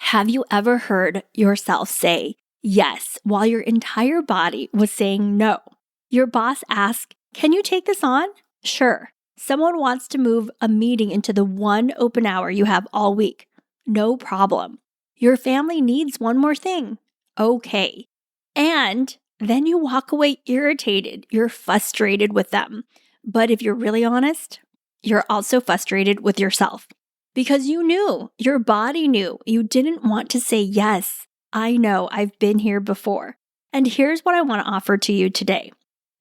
Have you ever heard yourself say yes while your entire body was saying no? Your boss asked, "Can you take this on?" Sure. Someone wants to move a meeting into the one open hour you have all week. No problem. Your family needs one more thing. Okay. And then you walk away irritated. You're frustrated with them. But if you're really honest, you're also frustrated with yourself. Because you knew, your body knew, you didn't want to say yes. I know, I've been here before. And here's what I want to offer to you today.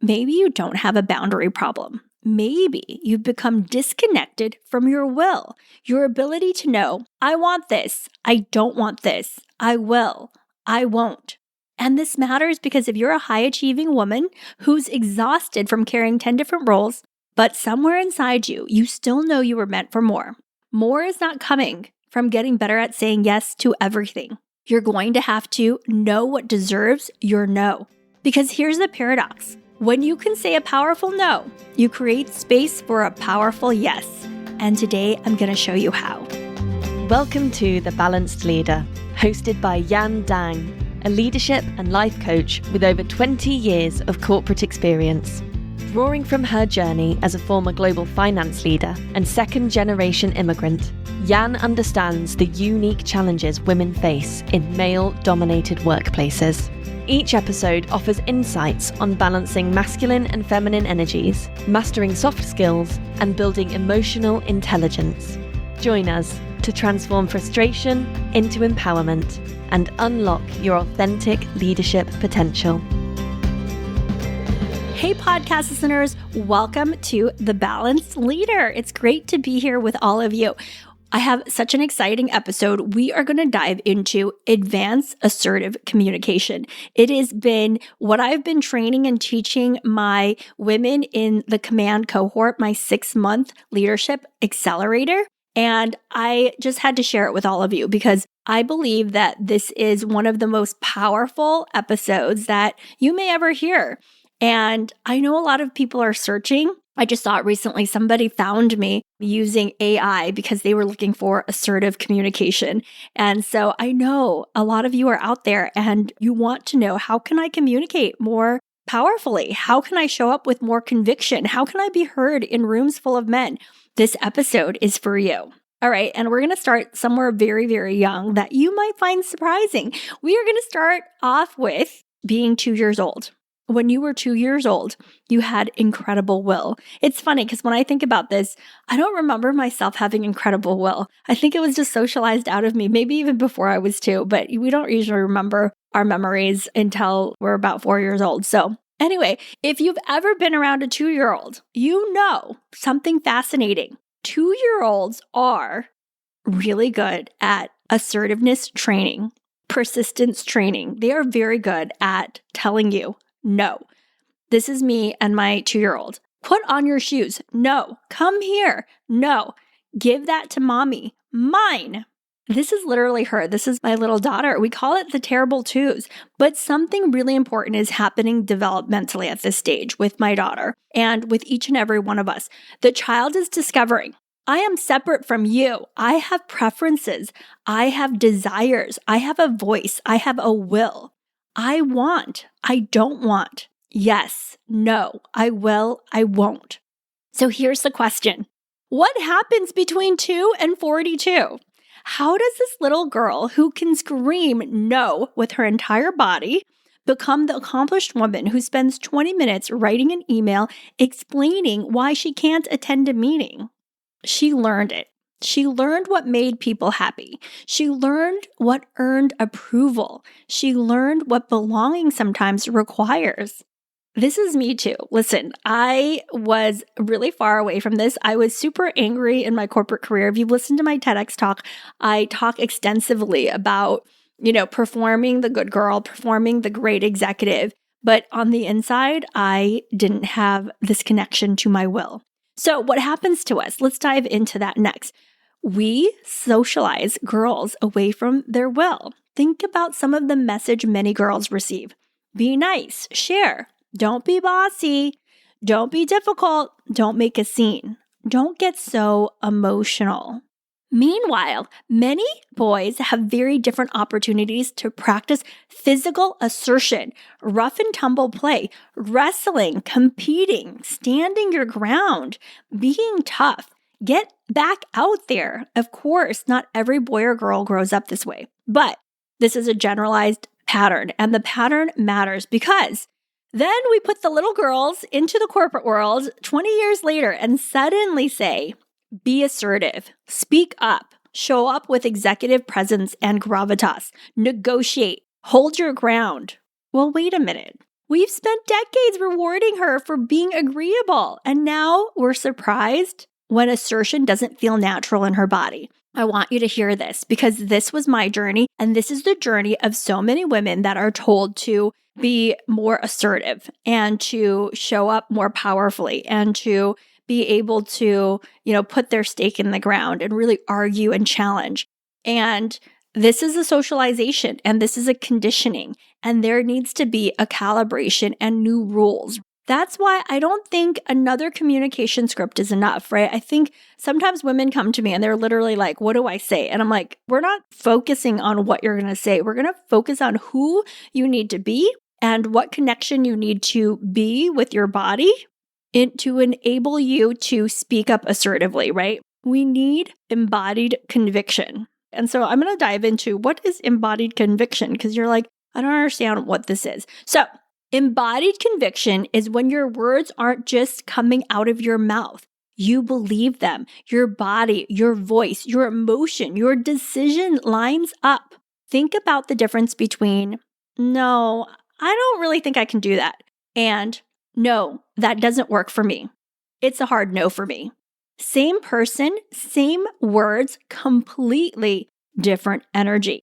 Maybe you don't have a boundary problem. Maybe you've become disconnected from your will, your ability to know, I want this, I don't want this, I will, I won't. And this matters because if you're a high-achieving woman who's exhausted from carrying 10 different roles, but somewhere inside you, you still know you were meant for more. More is not coming from getting better at saying yes to everything. You're going to have to know what deserves your no. Because here's the paradox. When you can say a powerful no, you create space for a powerful yes. And today I'm going to show you how. Welcome to The Balanced Leader, hosted by Yan Dang, a leadership and life coach with over 20 years of corporate experience. Drawing from her journey as a former global finance leader and second-generation immigrant, Yan understands the unique challenges women face in male-dominated workplaces. Each episode offers insights on balancing masculine and feminine energies, mastering soft skills, and building emotional intelligence. Join us to transform frustration into empowerment and unlock your authentic leadership potential. Hey, podcast listeners, welcome to The Balanced Leader. It's great to be here with all of you. I have such an exciting episode. We are going to dive into advanced assertive communication. It has been what I've been training and teaching my women in the command cohort, my 6-month leadership accelerator. And I just had to share it with all of you because I believe that this is one of the most powerful episodes that you may ever hear. And I know a lot of people are searching. I just saw it recently. Somebody found me using AI because they were looking for assertive communication. And so I know a lot of you are out there and you want to know, how can I communicate more powerfully? How can I show up with more conviction? How can I be heard in rooms full of men? This episode is for you. All right, and we're going to start somewhere very, very young that you might find surprising. We are going to start off with being 2 years old. When you were 2 years old, you had incredible will. It's funny because when I think about this, I don't remember myself having incredible will. I think it was just socialized out of me, maybe even before I was 2, but we don't usually remember our memories until we're about 4 years old. So anyway, if you've ever been around a 2-year-old, you know something fascinating. 2-year-olds are really good at assertiveness training, persistence training. They are very good at telling you, no. This is me and my 2-year-old. Put on your shoes. No. Come here. No. Give that to mommy. Mine. This is literally her. This is my little daughter. We call it the terrible twos. But something really important is happening developmentally at this stage with my daughter and with each and every one of us. The child is discovering, I am separate from you. I have preferences. I have desires. I have a voice. I have a will. I want, I don't want, yes, no, I will, I won't. So here's the question. What happens between 2 and 42? How does this little girl who can scream no with her entire body become the accomplished woman who spends 20 minutes writing an email explaining why she can't attend a meeting? She learned it. She learned what made people happy. She learned what earned approval. She learned what belonging sometimes requires. This is me too. Listen, I was really far away from this. I was super angry in my corporate career. If you've listened to my TEDx talk, I talk extensively about, performing the good girl, performing the great executive. But on the inside, I didn't have this connection to my will. So what happens to us? Let's dive into that next. We socialize girls away from their will. Think about some of the message many girls receive. Be nice, share, don't be bossy, don't be difficult, don't make a scene, don't get so emotional. Meanwhile, many boys have very different opportunities to practice physical assertion, rough and tumble play, wrestling, competing, standing your ground, being tough. Get back out there. Of course, not every boy or girl grows up this way, but this is a generalized pattern, and the pattern matters because then we put the little girls into the corporate world 20 years later and suddenly say, be assertive, speak up, show up with executive presence and gravitas, negotiate, hold your ground. Well, wait a minute. We've spent decades rewarding her for being agreeable, and now we're surprised when assertion doesn't feel natural in her body. I want you to hear this because this was my journey, and this is the journey of so many women that are told to be more assertive and to show up more powerfully and to be able to, put their stake in the ground and really argue and challenge. And this is a socialization and this is a conditioning, and there needs to be a calibration and new rules. That's why I don't think another communication script is enough, right? I think sometimes women come to me and they're literally like, what do I say? And I'm like, we're not focusing on what you're going to say. We're going to focus on who you need to be and what connection you need to be with your body to enable you to speak up assertively, right? We need embodied conviction. And so I'm going to dive into what is embodied conviction, because you're like, I don't understand what this is. So embodied conviction is when your words aren't just coming out of your mouth. You believe them. Your body, your voice, your emotion, your decision lines up. Think about the difference between, no, I don't really think I can do that, and no, that doesn't work for me. It's a hard no for me. Same person, same words, completely different energy.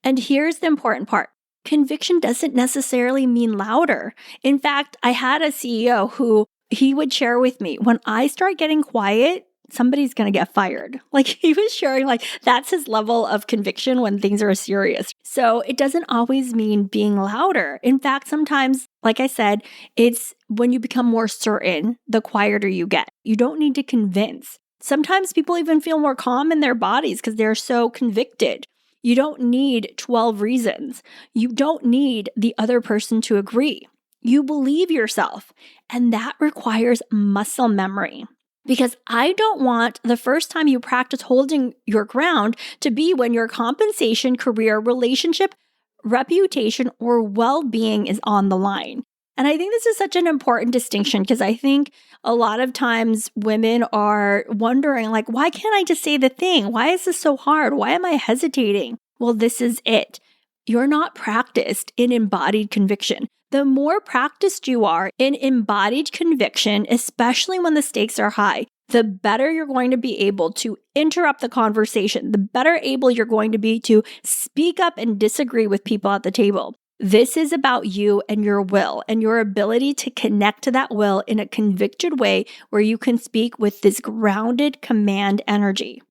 And here's the important part. Conviction doesn't necessarily mean louder. In fact, I had a CEO who he would share with me, when I start getting quiet, somebody's going to get fired. Like he was sharing, like that's his level of conviction when things are serious. So it doesn't always mean being louder. In fact, sometimes, like I said, it's when you become more certain, the quieter you get. You don't need to convince. Sometimes people even feel more calm in their bodies because they're so convicted. You don't need 12 reasons. You don't need the other person to agree. You believe yourself, and that requires muscle memory. Because I don't want the first time you practice holding your ground to be when your compensation, career, relationship, reputation, or well-being is on the line. And I think this is such an important distinction because I think a lot of times women are wondering, like, why can't I just say the thing? Why is this so hard? Why am I hesitating? Well, this is it. You're not practiced in embodied conviction. The more practiced you are in embodied conviction, especially when the stakes are high, the better you're going to be able to interrupt the conversation, the better able you're going to be to speak up and disagree with people at the table. This is about you and your will and your ability to connect to that will in a convicted way where you can speak with this grounded command energy.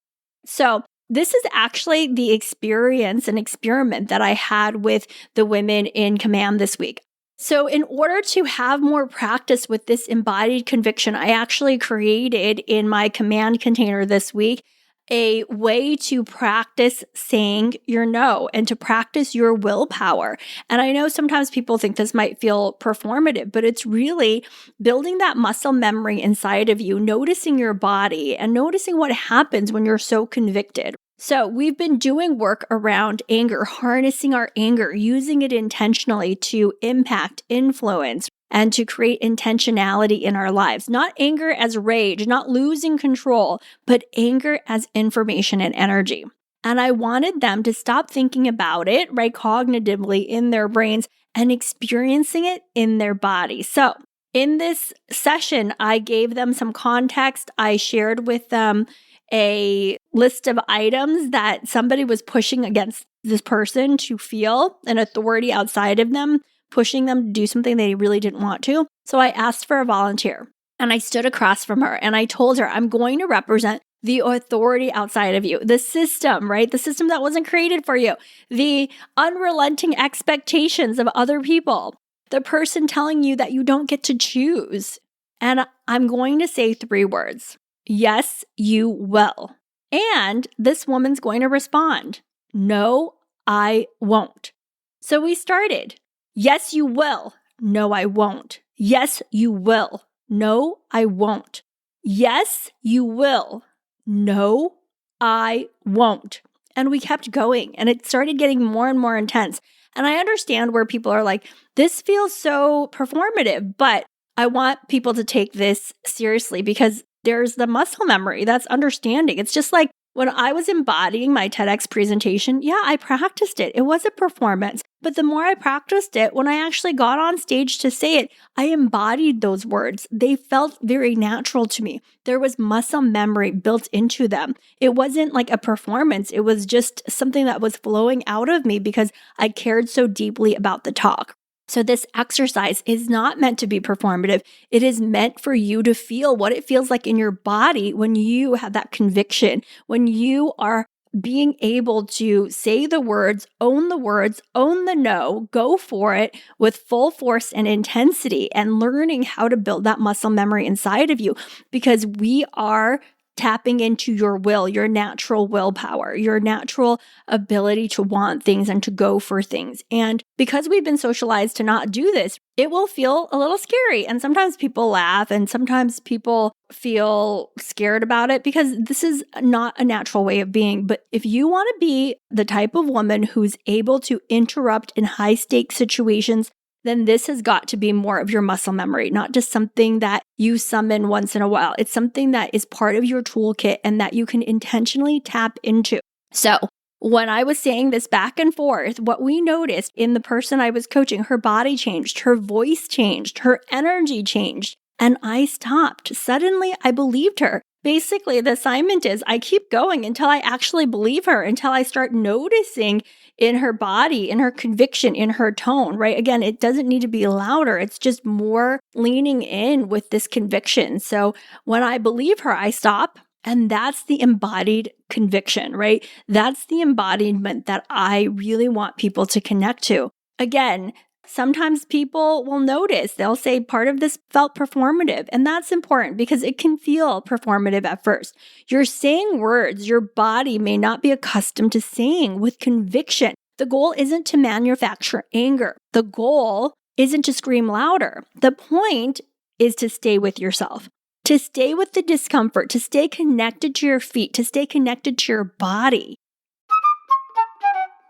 So this is actually the experience and experiment that I had with the women in command this week. So in order to have more practice with this embodied conviction, I actually created in my command container this week a way to practice saying your no and to practice your willpower. And I know sometimes people think this might feel performative, but it's really building that muscle memory inside of you, noticing your body and noticing what happens when you're so convicted. So we've been doing work around anger, harnessing our anger, using it intentionally to impact, influence, and to create intentionality in our lives. Not anger as rage, not losing control, but anger as information and energy. And I wanted them to stop thinking about it, right, cognitively in their brains and experiencing it in their body. So in this session, I gave them some context. I shared with them a list of items that somebody was pushing against this person to feel an authority outside of them, pushing them to do something they really didn't want to. So I asked for a volunteer and I stood across from her and I told her, I'm going to represent the authority outside of you, the system, right? The system that wasn't created for you, the unrelenting expectations of other people, the person telling you that you don't get to choose. And I'm going to say 3 words. Yes, you will. And this woman's going to respond, no, I won't. So we started. Yes, you will. No, I won't. Yes, you will. No, I won't. Yes, you will. No, I won't. And we kept going, and it started getting more and more intense. And I understand where people are like, this feels so performative, but I want people to take this seriously because there's the muscle memory. That's understanding. It's just like when I was embodying my TEDx presentation, yeah, I practiced it. It was a performance. But the more I practiced it, when I actually got on stage to say it, I embodied those words. They felt very natural to me. There was muscle memory built into them. It wasn't like a performance. It was just something that was flowing out of me because I cared so deeply about the talk. So this exercise is not meant to be performative. It is meant for you to feel what it feels like in your body when you have that conviction, when you are being able to say the words, own the no, go for it with full force and intensity, and learning how to build that muscle memory inside of you, because we are tapping into your will, your natural willpower, your natural ability to want things and to go for things. And because we've been socialized to not do this, it will feel a little scary. And sometimes people laugh and sometimes people feel scared about it because this is not a natural way of being. But if you want to be the type of woman who's able to interrupt in high stakes situations, then this has got to be more of your muscle memory, not just something that you summon once in a while. It's something that is part of your toolkit and that you can intentionally tap into. So when I was saying this back and forth, what we noticed in the person I was coaching, her body changed, her voice changed, her energy changed, and I stopped. Suddenly, I believed her. Basically, the assignment is I keep going until I actually believe her, until I start noticing in her body, in her conviction, in her tone, right? Again, it doesn't need to be louder. It's just more leaning in with this conviction. So when I believe her, I stop. And that's the embodied conviction, right? That's the embodiment that I really want people to connect to. Again, sometimes people will notice, they'll say part of this felt performative. And that's important because it can feel performative at first. You're saying words your body may not be accustomed to saying with conviction. The goal isn't to manufacture anger. The goal isn't to scream louder. The point is to stay with yourself, to stay with the discomfort, to stay connected to your feet, to stay connected to your body.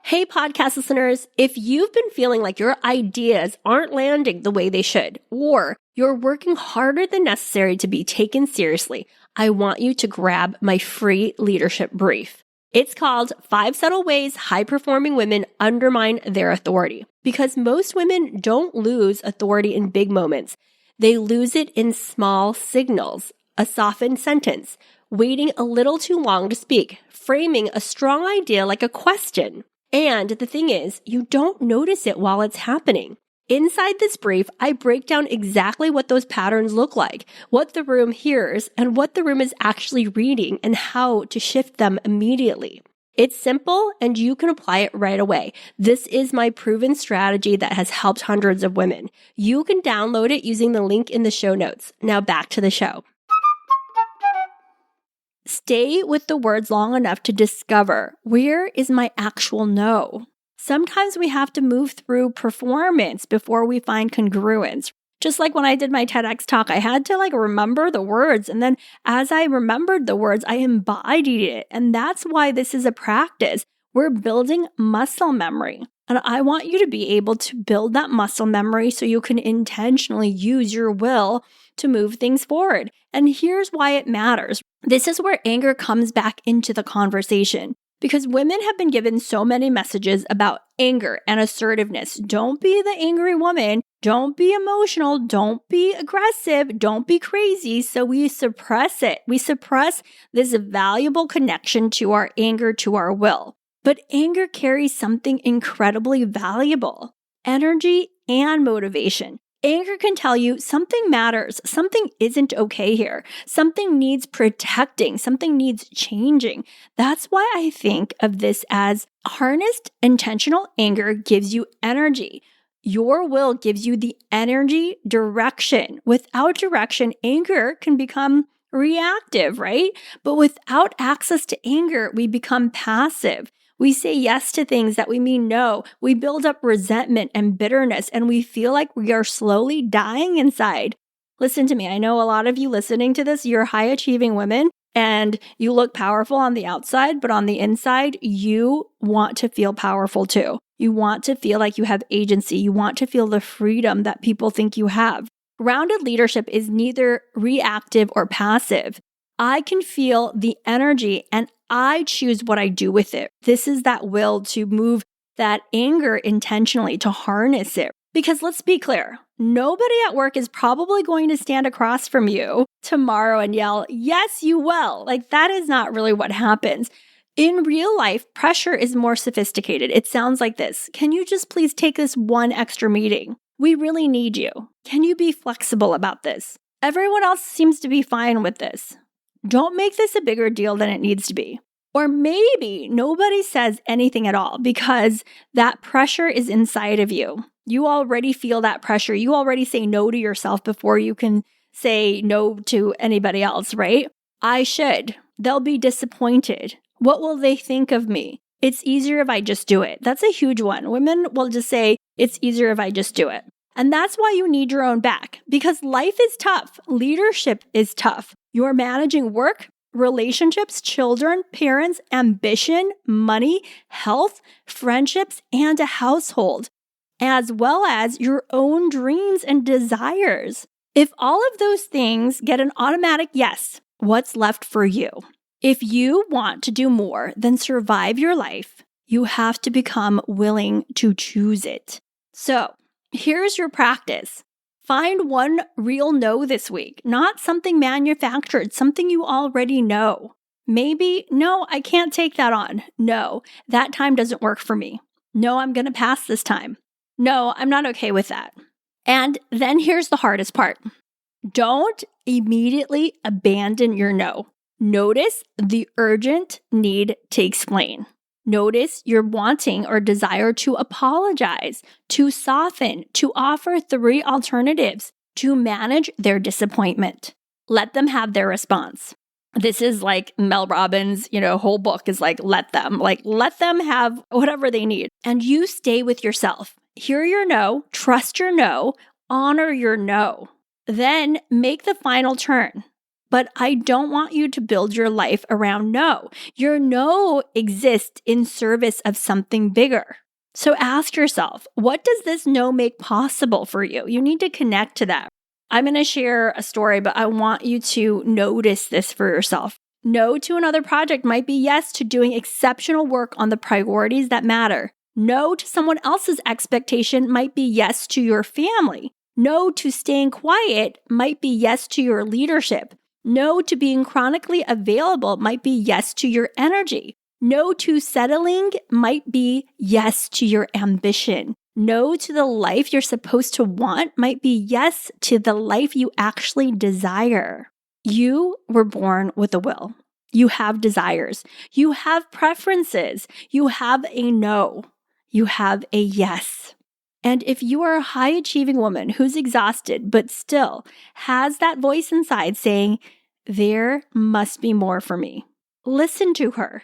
Hey, podcast listeners, if you've been feeling like your ideas aren't landing the way they should, or you're working harder than necessary to be taken seriously, I want you to grab my free leadership brief. It's called 5 Subtle Ways High-Performing Women Undermine Their Authority, because most women don't lose authority in big moments. They lose it in small signals, a softened sentence, waiting a little too long to speak, framing a strong idea like a question. And the thing is, you don't notice it while it's happening. Inside this brief, I break down exactly what those patterns look like, what the room hears, and what the room is actually reading, and how to shift them immediately. It's simple, and you can apply it right away. This is my proven strategy that has helped hundreds of women. You can download it using the link in the show notes. Now back to the show. Stay with the words long enough to discover, where is my actual no? Sometimes we have to move through performance before we find congruence. Just like when I did my TEDx talk, I had to remember the words. And then as I remembered the words, I embodied it. And that's why this is a practice. We're building muscle memory. And I want you to be able to build that muscle memory so you can intentionally use your will to move things forward. And here's why it matters. This is where anger comes back into the conversation. Because women have been given so many messages about anger and assertiveness. Don't be the angry woman. Don't be emotional. Don't be aggressive. Don't be crazy. So we suppress it. We suppress this valuable connection to our anger, to our will. But anger carries something incredibly valuable: energy and motivation. Anger can tell you something matters, something isn't okay here, something needs protecting, something needs changing. That's why I think of this as harnessed intentional anger gives you energy. Your will gives you the energy, direction. Without direction, anger can become reactive, right? But without access to anger, we become passive. We say yes to things that we mean no. We build up resentment and bitterness, and we feel like we are slowly dying inside. Listen to me. I know a lot of you listening to this, you're high achieving women and you look powerful on the outside, but on the inside, you want to feel powerful too. You want to feel like you have agency. You want to feel the freedom that people think you have. Grounded leadership is neither reactive or passive. I can feel the energy and I choose what I do with it. This is that will to move that anger intentionally, to harness it. Because let's be clear, nobody at work is probably going to stand across from you tomorrow and yell, "Yes, you will." Like, that is not really what happens. In real life, pressure is more sophisticated. It sounds like this. Can you just please take this one extra meeting? We really need you. Can you be flexible about this? Everyone else seems to be fine with this. Don't make this a bigger deal than it needs to be. Or maybe nobody says anything at all because that pressure is inside of you. You already feel that pressure. You already say no to yourself before you can say no to anybody else, right? I should. They'll be disappointed. What will they think of me? It's easier if I just do it. That's a huge one. Women will just say, it's easier if I just do it. And that's why you need your own back, because life is tough. Leadership is tough. You're managing work, relationships, children, parents, ambition, money, health, friendships, and a household, as well as your own dreams and desires. If all of those things get an automatic yes, what's left for you? If you want to do more than survive your life, you have to become willing to choose it. So, here's your practice. Find one real no this week, not something manufactured, something you already know. Maybe, no, I can't take that on. No, that time doesn't work for me. No, I'm going to pass this time. No, I'm not okay with that. And then here's the hardest part. Don't immediately abandon your no. Notice the urgent need to explain. Notice your wanting or desire to apologize, to soften, to offer 3 alternatives, to manage their disappointment. Let them have their response. This is like Mel Robbins, whole book is like, let them have whatever they need. And you stay with yourself. Hear your no, trust your no, honor your no. Then make the final turn. But I don't want you to build your life around no. Your no exists in service of something bigger. So ask yourself, what does this no make possible for you? You need to connect to that. I'm going to share a story, but I want you to notice this for yourself. No to another project might be yes to doing exceptional work on the priorities that matter. No to someone else's expectation might be yes to your family. No to staying quiet might be yes to your leadership. No to being chronically available might be yes to your energy. No to settling might be yes to your ambition. No to the life you're supposed to want might be yes to the life you actually desire. You were born with a will. You have desires. You have preferences. You have a no. You have a yes. And if you are a high-achieving woman who's exhausted but still has that voice inside saying, there must be more for me, listen to her.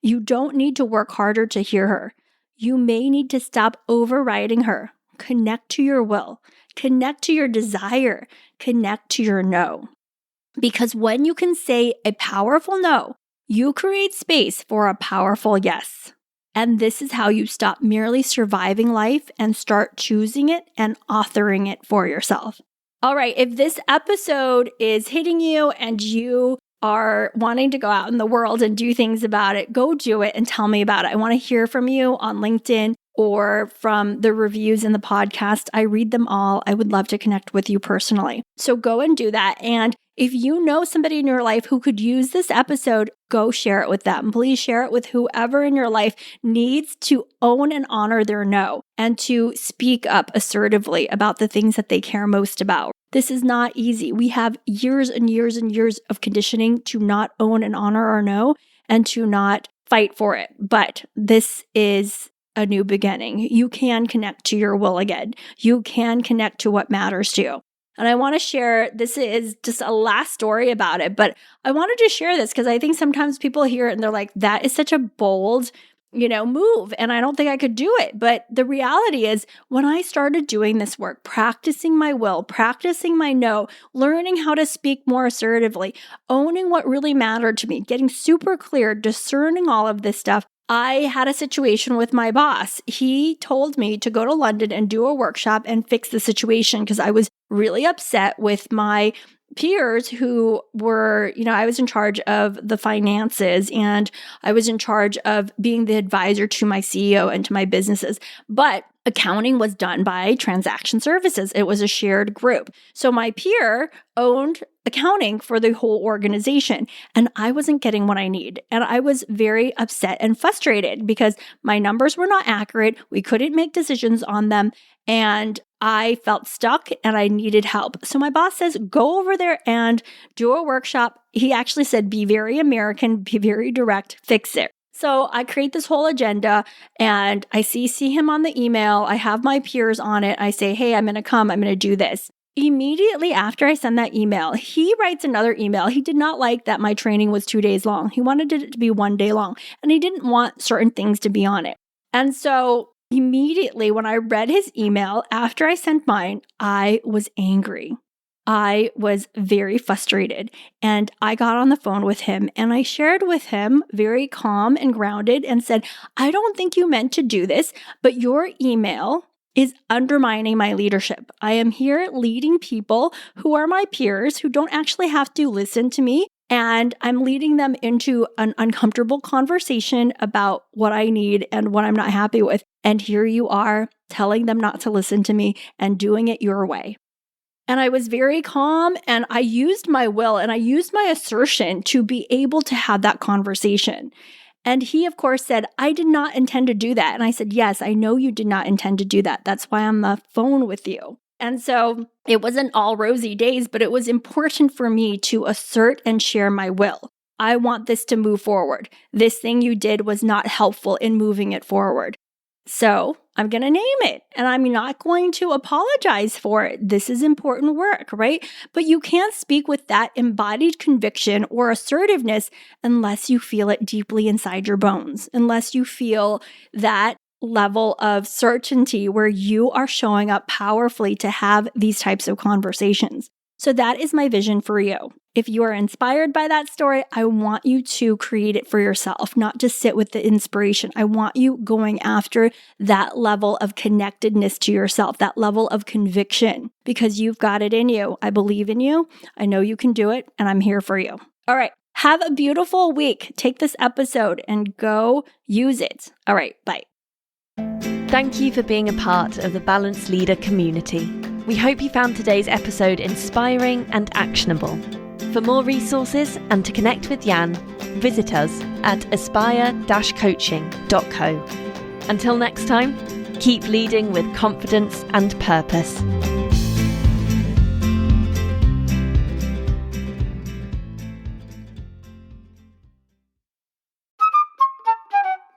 You don't need to work harder to hear her. You may need to stop overriding her. Connect to your will. Connect to your desire. Connect to your no. Because when you can say a powerful no, you create space for a powerful yes. And this is how you stop merely surviving life and start choosing it and authoring it for yourself. All right, if this episode is hitting you and you are wanting to go out in the world and do things about it, go do it and tell me about it. I want to hear from you on LinkedIn or from the reviews in the podcast. I read them all. I would love to connect with you personally. So go and do that. And if you know somebody in your life who could use this episode, go share it with them. Please share it with whoever in your life needs to own and honor their no and to speak up assertively about the things that they care most about. This is not easy. We have years and years and years of conditioning to not own and honor our no and to not fight for it. But this is a new beginning. You can connect to your will again. You can connect to what matters to you. And I want to share, this is just a last story about it, but I wanted to share this because I think sometimes people hear it and they're like, that is such a bold, move. And I don't think I could do it. But the reality is when I started doing this work, practicing my will, practicing my no, learning how to speak more assertively, owning what really mattered to me, getting super clear, discerning all of this stuff, I had a situation with my boss. He told me to go to London and do a workshop and fix the situation because I was really upset with my peers who were, I was in charge of the finances and I was in charge of being the advisor to my CEO and to my businesses. But accounting was done by transaction services. It was a shared group. So my peer owned accounting for the whole organization and I wasn't getting what I need. And I was very upset and frustrated because my numbers were not accurate. We couldn't make decisions on them. And I felt stuck and I needed help. So my boss says, go over there and do a workshop. He actually said, be very American, be very direct, fix it. So I create this whole agenda and I CC him on the email. I have my peers on it. I say, hey, I'm going to come. I'm going to do this. Immediately after I send that email, he writes another email. He did not like that my training was 2 days long. He wanted it to be 1 day long and he didn't want certain things to be on it. And so immediately when I read his email after I sent mine, I was angry. I was very frustrated and I got on the phone with him and I shared with him very calm and grounded and said, I don't think you meant to do this, but your email is undermining my leadership. I am here leading people who are my peers who don't actually have to listen to me. And I'm leading them into an uncomfortable conversation about what I need and what I'm not happy with. And here you are telling them not to listen to me and doing it your way. And I was very calm and I used my will and I used my assertion to be able to have that conversation. And he, of course, said, I did not intend to do that. And I said, yes, I know you did not intend to do that. That's why I'm on the phone with you. And so it wasn't all rosy days, but it was important for me to assert and share my will. I want this to move forward. This thing you did was not helpful in moving it forward. So I'm going to name it and I'm not going to apologize for it. This is important work, right? But you can't speak with that embodied conviction or assertiveness unless you feel it deeply inside your bones, unless you feel that level of certainty where you are showing up powerfully to have these types of conversations. So that is my vision for you. If you are inspired by that story, I want you to create it for yourself, not just sit with the inspiration. I want you going after that level of connectedness to yourself, that level of conviction, because you've got it in you. I believe in you. I know you can do it, and I'm here for you. All right. Have a beautiful week. Take this episode and go use it. All right. Bye. Thank you for being a part of the Balanced Leader community. We hope you found today's episode inspiring and actionable. For more resources and to connect with Jan, visit us at aspire-coaching.co. Until next time, keep leading with confidence and purpose.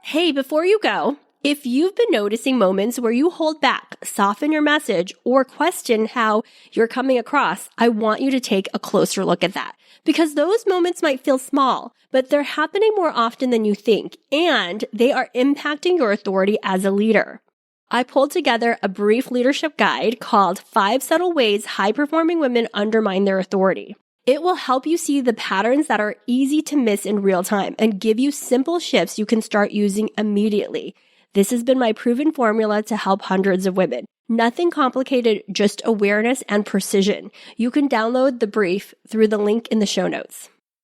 Hey, before you go, if you've been noticing moments where you hold back, soften your message, or question how you're coming across, I want you to take a closer look at that. Because those moments might feel small, but they're happening more often than you think, and they are impacting your authority as a leader. I pulled together a brief leadership guide called 5 Subtle Ways High-Performing Women Undermine Their Authority. It will help you see the patterns that are easy to miss in real time and give you simple shifts you can start using immediately. This has been my proven formula to help hundreds of women. Nothing complicated, just awareness and precision. You can download the brief through the link in the show notes.